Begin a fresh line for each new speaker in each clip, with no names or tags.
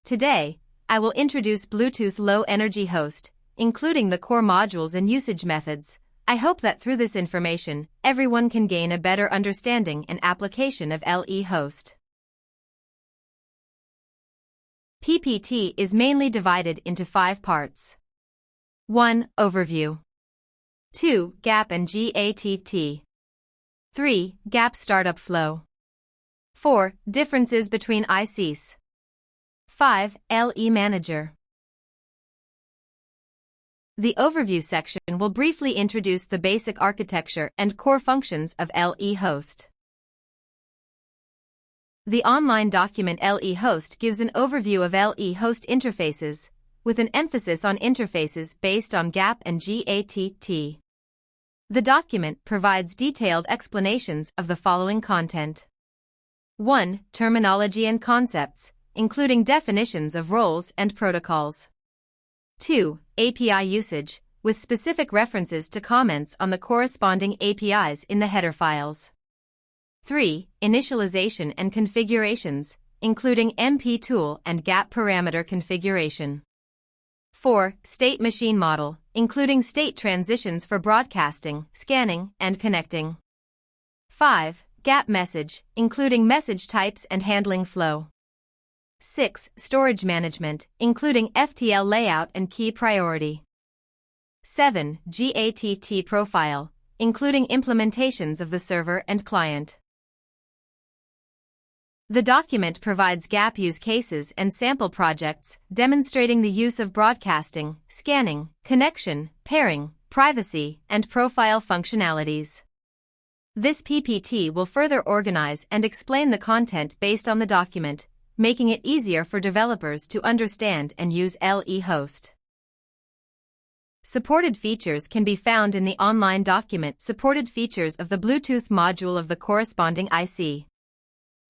Today, I will introduce Bluetooth Low Energy Host, including the core modules and usage methods. I hope that through this information, everyone can gain a better understanding and application of LE Host. PPT is mainly divided into 5 parts. 1. Overview. 2. GAP and GATT. 3. GAP startup flow. 4. Differences between ICs. 5. LE Manager. The overview section will briefly introduce the basic architecture and core functions of LE Host. The online document LE Host gives an overview of LE Host interfaces, with an emphasis on interfaces based on GAP and GATT. The document provides detailed explanations of the following content. 1. Terminology and concepts, including definitions of roles and protocols. 2. API usage, with specific references to comments on the corresponding APIs in the header files. 3. Initialization and configurations, including MP tool and GAP parameter configuration. 4. State machine model, including state transitions for broadcasting, scanning, and connecting. 5. GAP message, including message types and handling flow. 6. Storage management, including FTL layout and key priority. 7. GATT profile, including implementations of the server and client. The document provides GAP use cases and sample projects, demonstrating the use of broadcasting, scanning, connection, pairing, privacy, and profile functionalities. This PPT will further organize and explain the content based on the document, making it easier for developers to understand and use LE Host. Supported features can be found in the online document. Supported features of the Bluetooth module of the corresponding IC.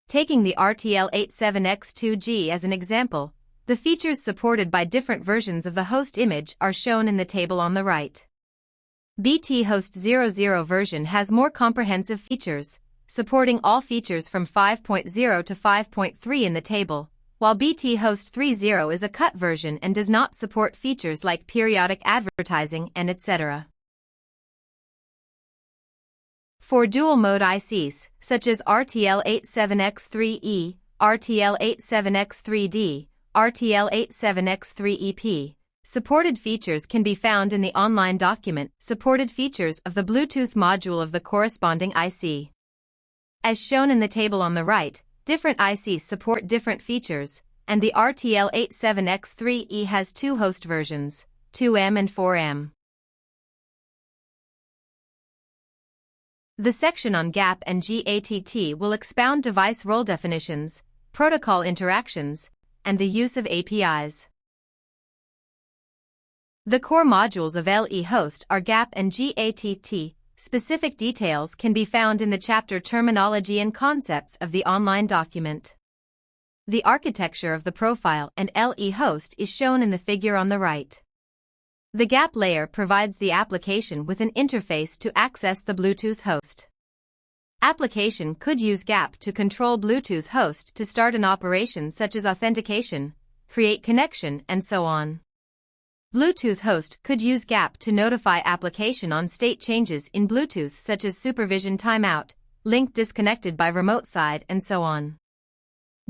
Taking the RTL87X2G as an example, the features supported by different versions of the host image are shown in the table on the right. BT Host 00 version has more comprehensive features, supporting all features from 5.0 to 5.3 in the table, while BT Host 30 is a cut version and does not support features like periodic advertising and etc. For dual-mode ICs, such as RTL87X3E, RTL87X3D, RTL87X3EP, supported features can be found in the online document. Supported features of the Bluetooth module of the corresponding IC. As shown in the table on the right, different ICs support different features, and the RTL87X3E has 2 host versions, 2M and 4M. The section on GAP and GATT will expound device role definitions, protocol interactions, and the use of APIs. The core modules of LE Host are GAP and GATT. Specific details can be found in the chapter Terminology and Concepts of the online document. The architecture of the profile and LE Host is shown in the figure on the right. The GAP layer provides the application with an interface to access the Bluetooth host. Application could use GAP to control Bluetooth host to start an operation such as authentication, create connection, and so on. Bluetooth host could use GAP to notify application on state changes in Bluetooth such as supervision timeout, link disconnected by remote side, and so on.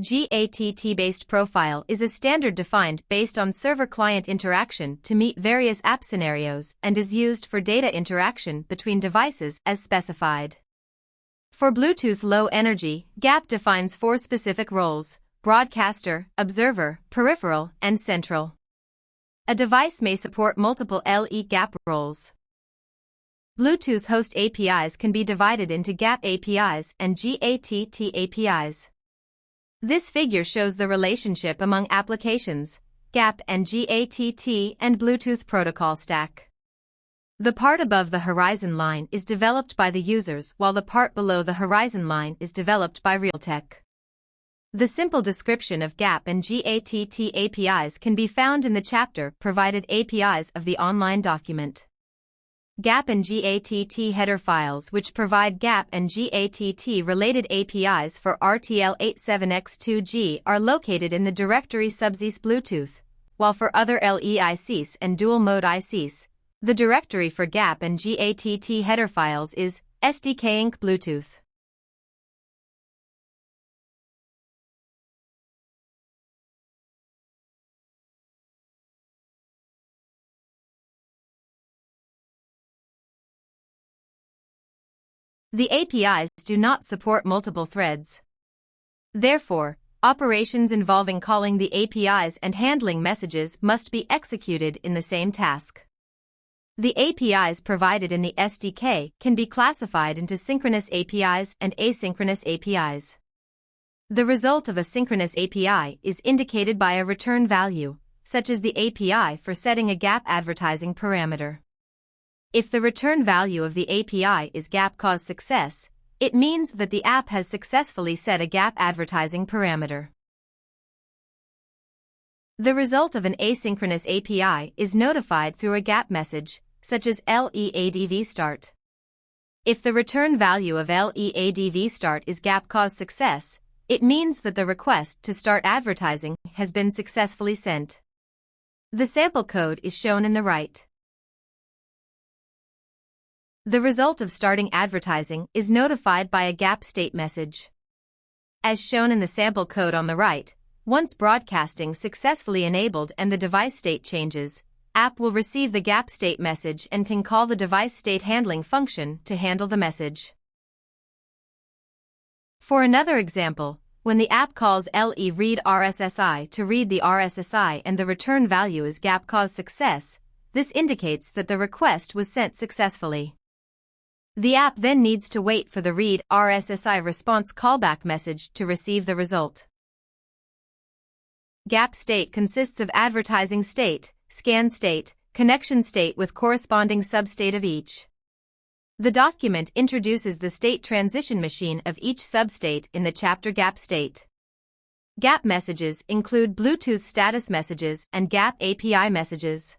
GATT-based profile is a standard defined based on server-client interaction to meet various app scenarios and is used for data interaction between devices as specified. For Bluetooth Low Energy, GAP defines 4 specific roles: broadcaster, observer, peripheral, and central. A device may support multiple LE GAP roles. Bluetooth host APIs can be divided into GAP APIs and GATT APIs. This figure shows the relationship among applications, GAP and GATT, and Bluetooth protocol stack. The part above the horizon line is developed by the users while the part below the horizon line is developed by Realtek. The simple description of GAP and GATT APIs can be found in the chapter Provided APIs of the online document. GAP and GATT header files which provide GAP and GATT related APIs for RTL87X2G are located in the directory subsys Bluetooth, while for other LE ICs and dual-mode ICs, the directory for GAP and GATT header files is SDK Inc. Bluetooth. The APIs do not support multiple threads. Therefore, operations involving calling the APIs and handling messages must be executed in the same task. The APIs provided in the SDK can be classified into synchronous APIs and asynchronous APIs. The result of a synchronous API is indicated by a return value, such as the API for setting a GAP advertising parameter. If the return value of the API is GAP cause success, it means that the app has successfully set a GAP advertising parameter. The result of an asynchronous API is notified through a GAP message, such as LEADV start. If the return value of LEADV start is GAP cause success, it means that the request to start advertising has been successfully sent. The sample code is shown in the right. The result of starting advertising is notified by a GAP state message. As shown in the sample code on the right, once broadcasting successfully enabled and the device state changes, app will receive the GAP state message and can call the device state handling function to handle the message. For another example, when the app calls LE read RSSI to read the RSSI and the return value is GAP cause success, this indicates that the request was sent successfully. The app then needs to wait for the read RSSI response callback message to receive the result. GAP state consists of advertising state, scan state, connection state with corresponding substate of each. The document introduces the state transition machine of each substate in the chapter GAP state. GAP messages include Bluetooth status messages and GAP API messages.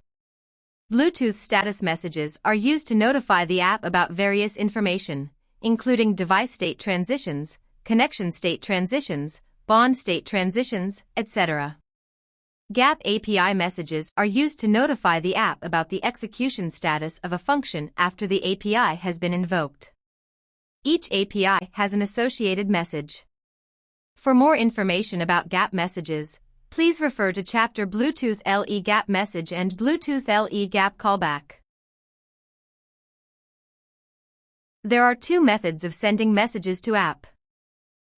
Bluetooth status messages are used to notify the app about various information, including device state transitions, connection state transitions, bond state transitions, etc. GAP API messages are used to notify the app about the execution status of a function after the API has been invoked. Each API has an associated message. For more information about GAP messages, please refer to chapter Bluetooth LE GAP message and Bluetooth LE GAP callback. There are two methods of sending messages to app.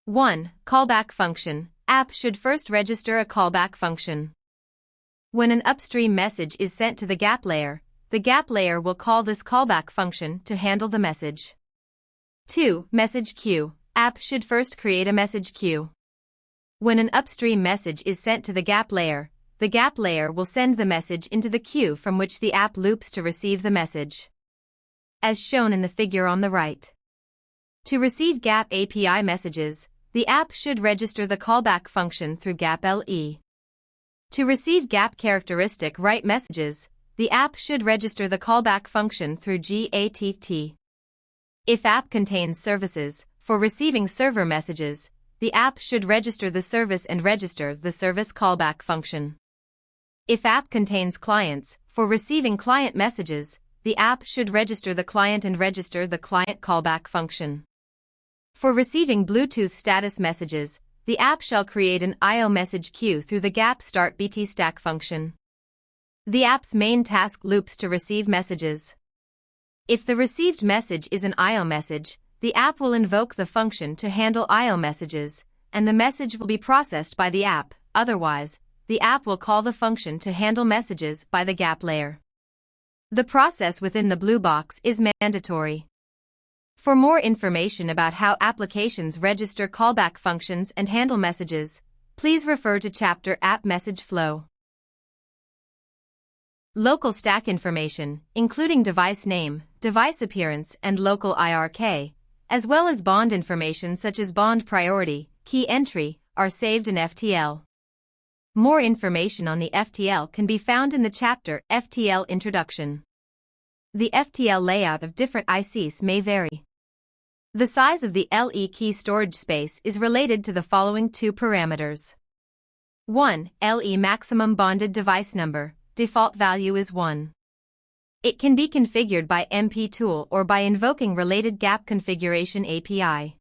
1. Callback function. App should first register a callback function. When an upstream message is sent to the GAP layer, the GAP layer will call this callback function to handle the message. 2. Message queue. App should first create a message queue. When an upstream message is sent to the GAP layer will send the message into the queue from which the app loops to receive the message. As shown in the figure on the right. To receive GAP API messages, the app should register the callback function through GAP LE. To receive GAP characteristic write messages, the app should register the callback function through GATT. If app contains services, for receiving server messages, the app should register the service and register the service callback function. If app contains clients, for receiving client messages, the app should register the client and register the client callback function. For receiving Bluetooth status messages, the app shall create an IO message queue through the GAP start BT stack function. The app's main task loops to receive messages. If the received message is an IO message, the app will invoke the function to handle IO messages, and the message will be processed by the app. Otherwise, the app will call the function to handle messages by the GAP layer. The process within the blue box is mandatory. For more information about how applications register callback functions and handle messages, please refer to chapter App Message Flow. Local stack information, including device name, device appearance, and local IRK, as well as bond information such as bond priority, key entry, are saved in FTL. More information on the FTL can be found in the chapter FTL Introduction. The FTL layout of different ICs may vary. The size of the LE key storage space is related to the following two parameters. 1. LE maximum bonded device number, default value is 1. It can be configured by MP tool or by invoking related GAP configuration API.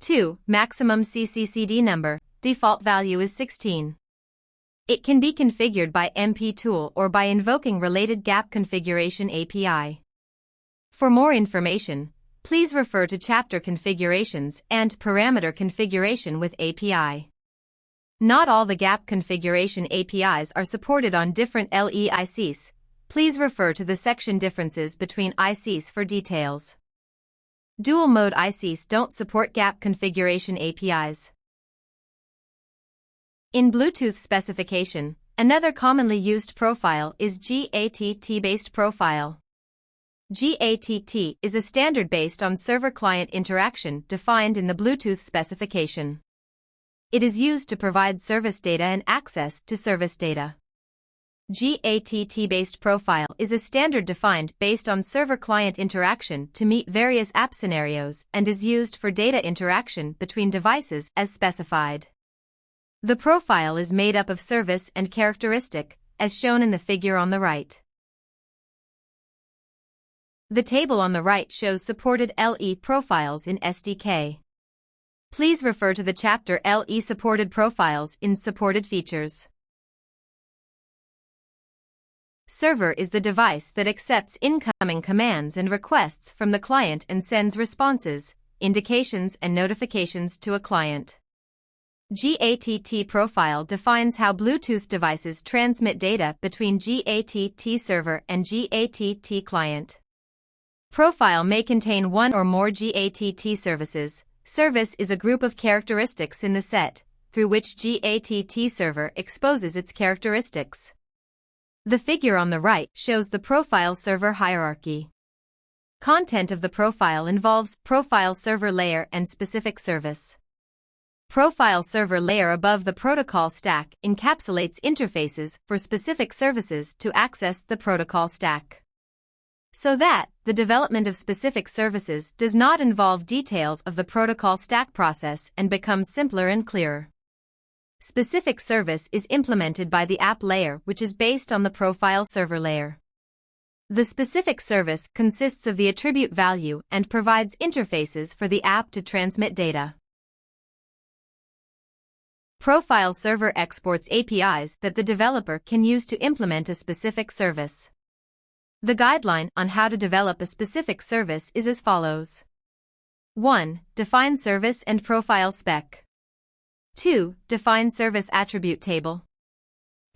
2. Maximum CCCD number, default value is 16. It can be configured by MP tool or by invoking related GAP configuration API. For more information, please refer to chapter configurations and parameter configuration with API. Not all the GAP configuration APIs are supported on different LE ICs. Please refer to the section differences between ICs for details. Dual mode ICs don't support GAP configuration APIs. In Bluetooth specification, another commonly used profile is GATT-based profile. GATT is a standard based on server-client interaction defined in the Bluetooth specification. It is used to provide service data and access to service data. GATT-based profile is a standard defined based on server-client interaction to meet various app scenarios and is used for data interaction between devices as specified. The profile is made up of service and characteristic, as shown in the figure on the right. The table on the right shows supported LE profiles in SDK. Please refer to the chapter LE supported profiles in supported features. Server is the device that accepts incoming commands and requests from the client and sends responses, indications and notifications to a client. GATT profile defines how Bluetooth devices transmit data between GATT server and GATT client. Profile may contain one or more GATT services. Service is a group of characteristics in the set, through which GATT server exposes its characteristics. The figure on the right shows the profile server hierarchy. Content of the profile involves profile server layer and specific service. Profile server layer above the protocol stack encapsulates interfaces for specific services to access the protocol stack. So that, the development of specific services does not involve details of the protocol stack process and becomes simpler and clearer. Specific service is implemented by the app layer, which is based on the profile server layer. The specific service consists of the attribute value and provides interfaces for the app to transmit data. Profile server exports APIs that the developer can use to implement a specific service. The guideline on how to develop a specific service is as follows. 1. Define service and profile spec. 2. Define service attribute table.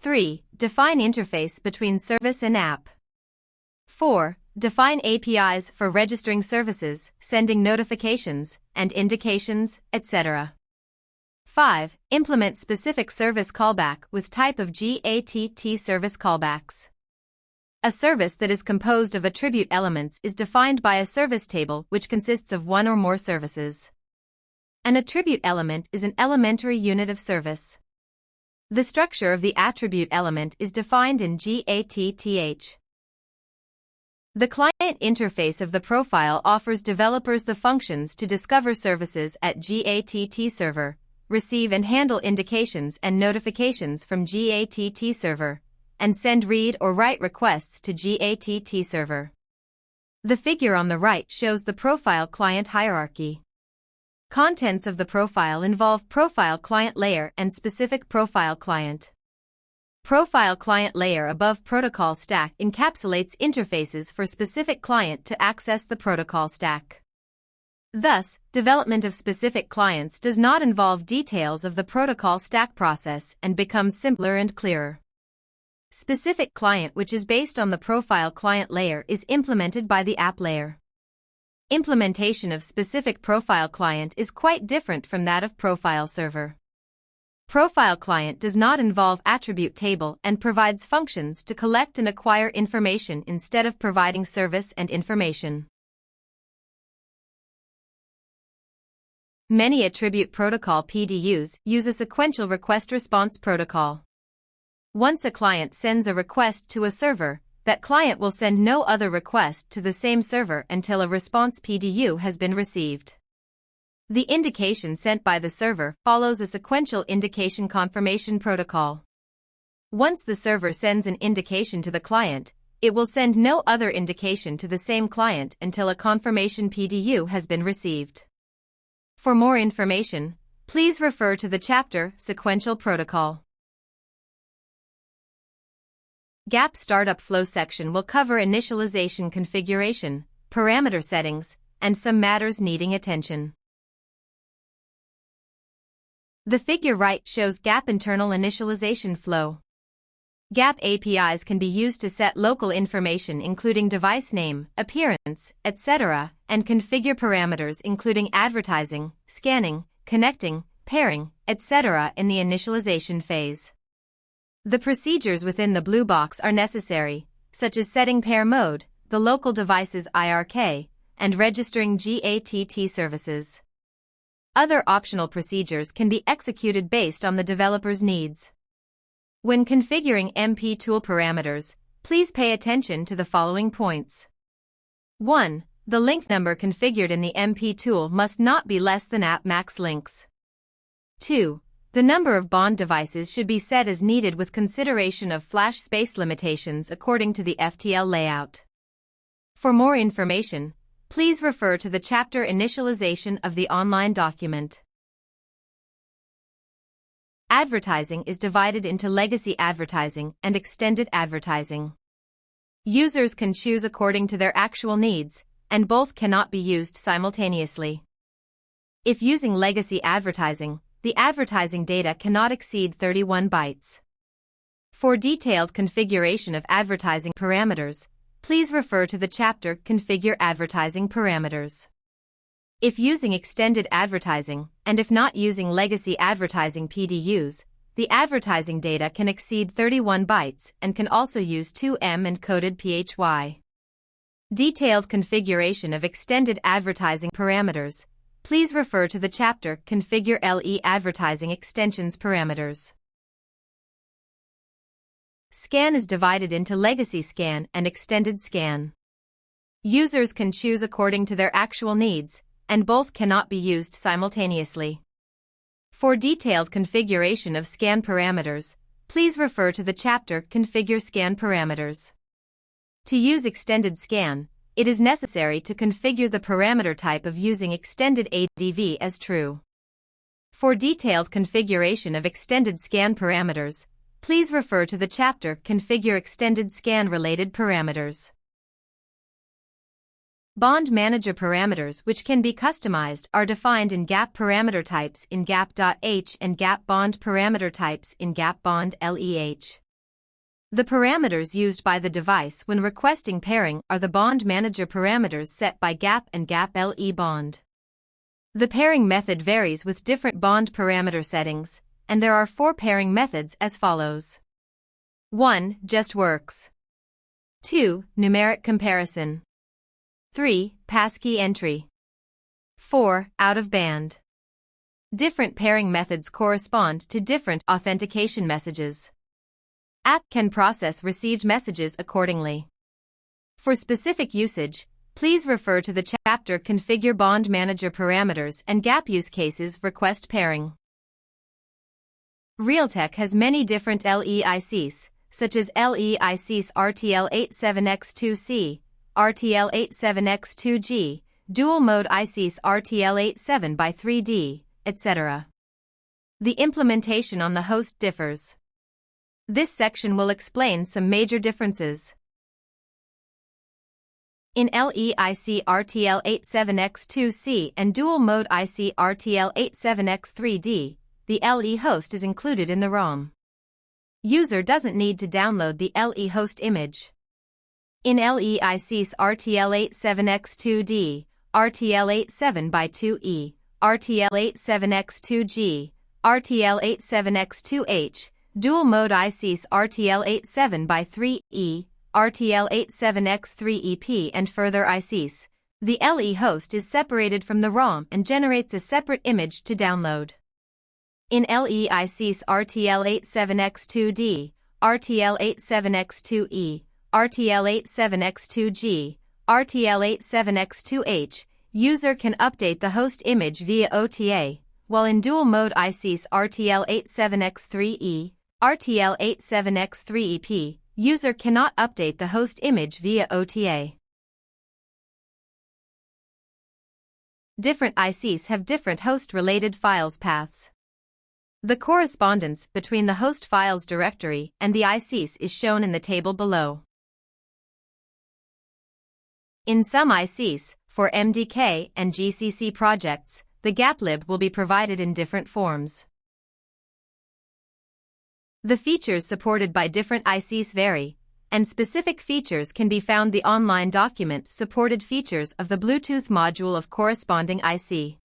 3. Define interface between service and app. 4. Define APIs for registering services, sending notifications, and indications, etc. 5. Implement specific service callback with type of GATT service callbacks. A service that is composed of attribute elements is defined by a service table which consists of one or more services. An attribute element is an elementary unit of service. The structure of the attribute element is defined in GATTH. The client interface of the profile offers developers the functions to discover services at GATT server, receive and handle indications and notifications from GATT server, and send read or write requests to GATT server. The figure on the right shows the profile client hierarchy. Contents of the profile involve profile client layer and specific profile client. Profile client layer above protocol stack encapsulates interfaces for specific client to access the protocol stack. Thus, development of specific clients does not involve details of the protocol stack process and becomes simpler and clearer. Specific client, which is based on the profile client layer, is implemented by the app layer. Implementation of specific profile client is quite different from that of profile server. Profile client does not involve attribute table and provides functions to collect and acquire information instead of providing service and information. Many attribute protocol PDUs use a sequential request-response protocol. Once a client sends a request to a server, that client will send no other request to the same server until a response PDU has been received. The indication sent by the server follows a sequential indication confirmation protocol. Once the server sends an indication to the client, it will send no other indication to the same client until a confirmation PDU has been received. For more information, please refer to the chapter Sequential Protocol. GAP Startup Flow section will cover initialization configuration, parameter settings, and some matters needing attention. The figure right shows GAP internal initialization flow. GAP APIs can be used to set local information including device name, appearance, etc., and configure parameters including advertising, scanning, connecting, pairing, etc. in the initialization phase. The procedures within the blue box are necessary, such as setting pair mode, the local device's IRK, and registering GATT services. Other optional procedures can be executed based on the developer's needs. When configuring MP tool parameters, please pay attention to the following points. 1. The link number configured in the MP tool must not be less than app max links. 2. The number of bond devices should be set as needed with consideration of flash space limitations according to the FTL layout. For more information, please refer to the chapter Initialization of the online document. Advertising is divided into legacy advertising and extended advertising. Users can choose according to their actual needs, and both cannot be used simultaneously. If using legacy advertising, the advertising data cannot exceed 31 bytes. For detailed configuration of advertising parameters, please refer to the chapter Configure Advertising Parameters. If using extended advertising, and if not using legacy advertising PDUs, the advertising data can exceed 31 bytes and can also use 2M encoded PHY. Detailed configuration of extended advertising parameters, please refer to the chapter Configure LE Advertising Extensions Parameters. Scan is divided into legacy scan and extended scan. Users can choose according to their actual needs, and both cannot be used simultaneously. For detailed configuration of scan parameters, please refer to the chapter Configure Scan Parameters. To use extended scan, it is necessary to configure the parameter type of using extended ADV as true. For detailed configuration of extended scan parameters, please refer to the chapter Configure Extended Scan Related Parameters. Bond manager parameters which can be customized are defined in GAP parameter types in GAP.h and GAP bond parameter types in GAP bond LEH. The parameters used by the device when requesting pairing are the bond manager parameters set by GAP and GAP LE bond. The pairing method varies with different bond parameter settings, and there are 4 pairing methods as follows. 1. Just works. 2. Numeric comparison. 3. Passkey entry. 4. Out of band. Different pairing methods correspond to different authentication messages. App can process received messages accordingly. For specific usage, please refer to the chapter Configure Bond Manager Parameters and GAP Use Cases Request Pairing. Realtek has many different LEICs, such as LEICs RTL87X2C, RTL87X2G, Dual Mode ICs RTL87x3D, etc. The implementation on the host differs. This section will explain some major differences. In LEIC RTL87X2C and Dual Mode IC RTL87X3D, the LE host is included in the ROM. User doesn't need to download the LE host image. In LEICs RTL87X2D, RTL87x2E, RTL87X2G, RTL87X2H, Dual Mode ICs RTL87x3E, RTL87X3EP and further ICs, the LE host is separated from the ROM and generates a separate image to download. In LEICs RTL87X2D, RTL87X2E, RTL87X2G, RTL87X2H, user can update the host image via OTA, while in dual-mode ICs RTL87X3E, RTL87X3EP, user cannot update the host image via OTA. Different ICs have different host-related files paths. The correspondence between the host files directory and the ICs is shown in the table below. In some ICs, for MDK and GCC projects, the gaplib will be provided in different forms. The features supported by different ICs vary, and specific features can be found in the online document supported features of the Bluetooth module of corresponding IC.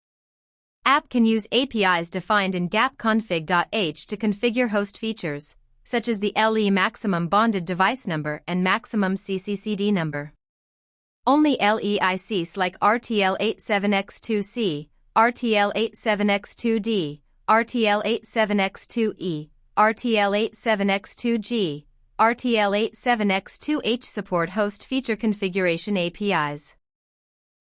App can use APIs defined in gapconfig.h to configure host features, such as the LE maximum bonded device number and maximum CCCD number. Only LE ICs like RTL87X2C, RTL87X2D, RTL87X2E, RTL87X2G, RTL87X2H support host feature configuration APIs.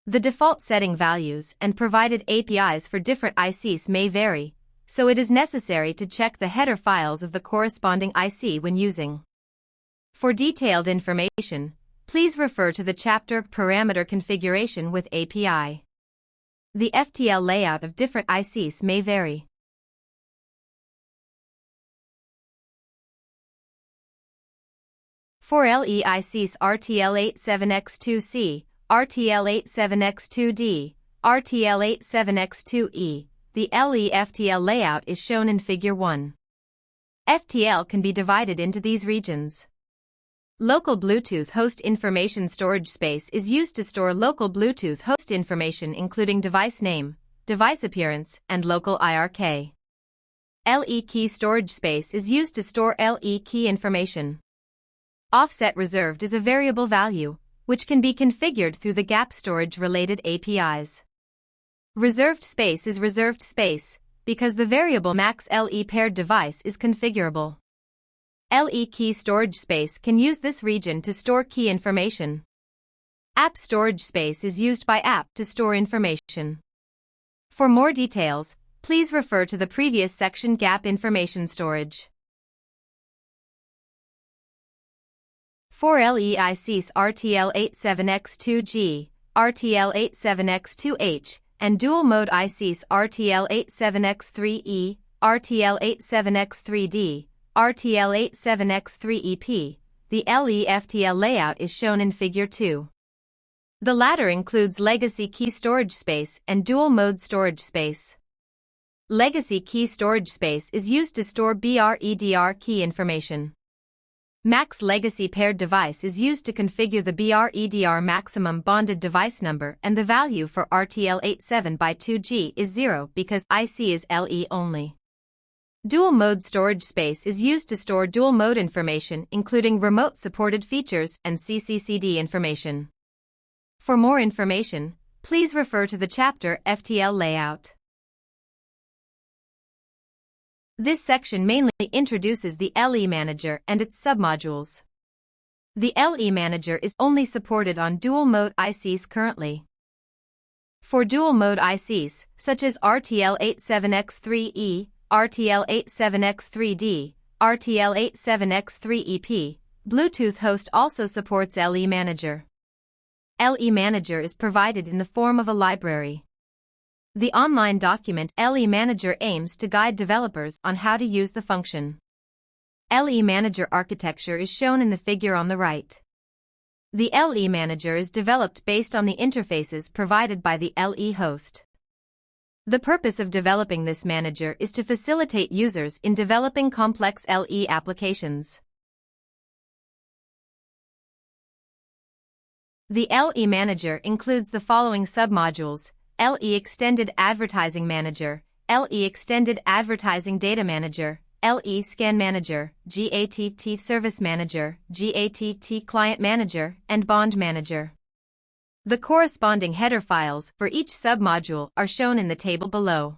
The default setting values and provided APIs for different ICs may vary, so it is necessary to check the header files of the corresponding IC when using. For detailed information, please refer to the chapter Parameter Configuration with API. The FTL layout of different ICs may vary. For LE ICs RTL87X2C, RTL87X2D, RTL87X2E, the LE FTL layout is shown in Figure 1. FTL can be divided into these regions. Local Bluetooth host information storage space is used to store local Bluetooth host information including device name, device appearance, and local IRK. LE key storage space is used to store LE key information. Offset reserved is a variable value, which can be configured through the GAP storage-related APIs. Reserved space is reserved space, because the variable max LE paired device is configurable. LE key storage space can use this region to store key information. App storage space is used by app to store information. For more details, please refer to the previous section GAP information storage. For LE ICs RTL87X2G, RTL87X2H, and dual-mode ICs RTL87X3E, RTL87X3D, RTL87X3EP, the LE FTL layout is shown in Figure 2. The latter includes legacy key storage space and dual-mode storage space. Legacy key storage space is used to store BR/EDR key information. Max legacy paired device is used to configure the BR/EDR maximum bonded device number, and the value for RTL87x2G is 0 because IC is LE only. Dual mode storage space is used to store dual mode information including remote supported features and CCCD information. For more information, please refer to the chapter FTL layout. This section mainly introduces the LE Manager and its submodules. The LE Manager is only supported on dual-mode ICs currently. For dual-mode ICs, such as RTL87X3E, RTL87X3D, RTL87X3EP, Bluetooth host also supports LE Manager. LE Manager is provided in the form of a library. The online document LE Manager aims to guide developers on how to use the function. LE Manager architecture is shown in the figure on the right. The LE Manager is developed based on the interfaces provided by the LE host. The purpose of developing this manager is to facilitate users in developing complex LE applications. The LE Manager includes the following submodules: LE Extended Advertising Manager, LE Extended Advertising Data Manager, LE Scan Manager, GATT Service Manager, GATT Client Manager, and Bond Manager. The corresponding header files for each submodule are shown in the table below.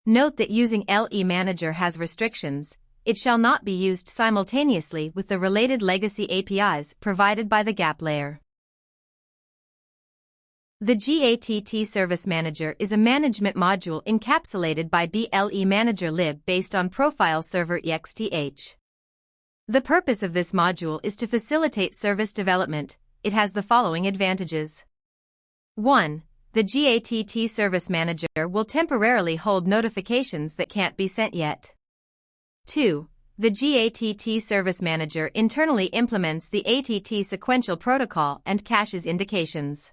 Note that using LE Manager has restrictions. it shall not be used simultaneously with the related legacy APIs provided by the GAP layer. The GATT Service Manager is a management module encapsulated by BLE Manager lib based on Profile Server EXTH. The purpose of this module is to facilitate service development. It has the following advantages. 1. The GATT Service Manager will temporarily hold notifications that can't be sent yet. 2. The GATT Service Manager internally implements the ATT sequential protocol and caches indications.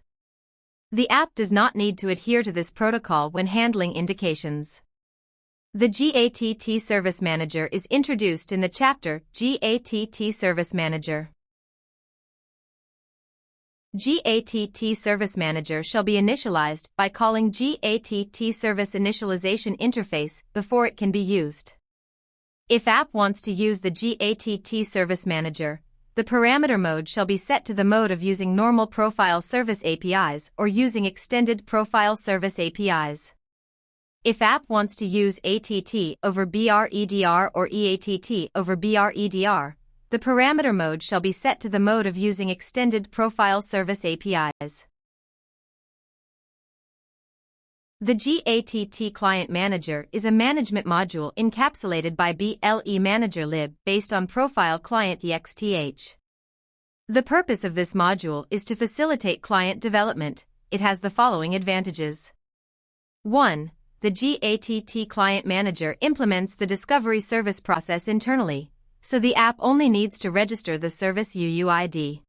The app does not need to adhere to this protocol when handling indications. The GATT Service Manager is introduced in the chapter GATT Service Manager. GATT Service Manager shall be initialized by calling GATT Service Initialization Interface before it can be used. If app wants to use the GATT Service Manager, the parameter mode shall be set to the mode of using normal Profile Service APIs or using Extended Profile Service APIs. If app wants to use ATT over BREDR or EATT over BREDR, the parameter mode shall be set to the mode of using Extended Profile Service APIs. The GATT Client Manager is a management module encapsulated by BLE Manager lib based on Profile Client EXTH. The purpose of this module is to facilitate client development. It has the following advantages. 1. The GATT Client Manager implements the discovery service process internally, so the app only needs to register the service UUID.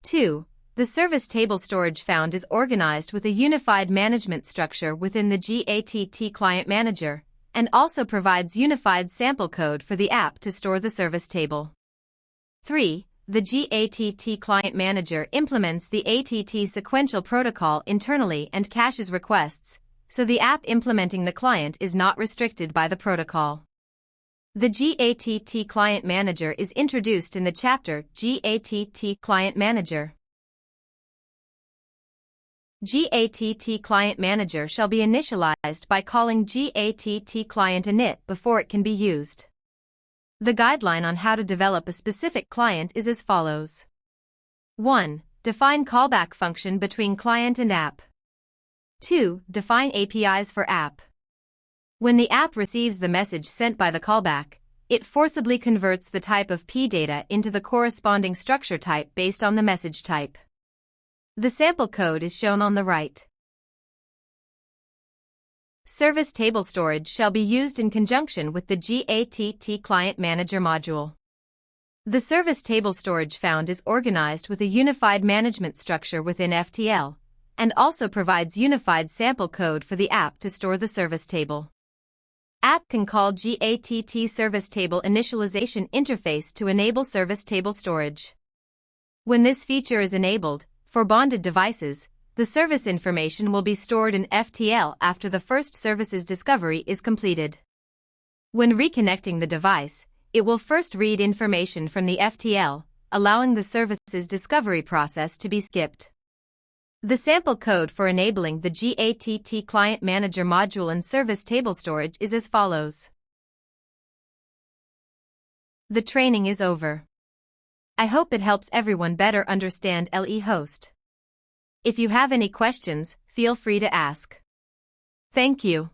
2. The service table storage found is organized with a unified management structure within the GATT Client Manager, and also provides unified sample code for the app to store the service table. 3. The GATT Client Manager implements the ATT sequential protocol internally and caches requests, so the app implementing the client is not restricted by the protocol. The GATT Client Manager is introduced in the chapter GATT Client Manager. GATT Client Manager shall be initialized by calling GATT Client init before it can be used. The guideline on how to develop a specific client is as follows. 1. Define callback function between client and app. 2. Define APIs for app. When the app receives the message sent by the callback, it forcibly converts the type of P data into the corresponding structure type based on the message type. The sample code is shown on the right. Service table storage shall be used in conjunction with the GATT Client Manager module. The service table storage found is organized with a unified management structure within FTL, and also provides unified sample code for the app to store the service table. App can call GATT Service Table Initialization Interface to enable service table storage. When this feature is enabled, for bonded devices, the service information will be stored in FTL after the first service's discovery is completed. When reconnecting the device, it will first read information from the FTL, allowing the service's discovery process to be skipped. The sample code for enabling the GATT Client Manager module and service table storage is as follows. The training is over. I hope it helps everyone better understand LE Host. If you have any questions, feel free to ask. Thank you.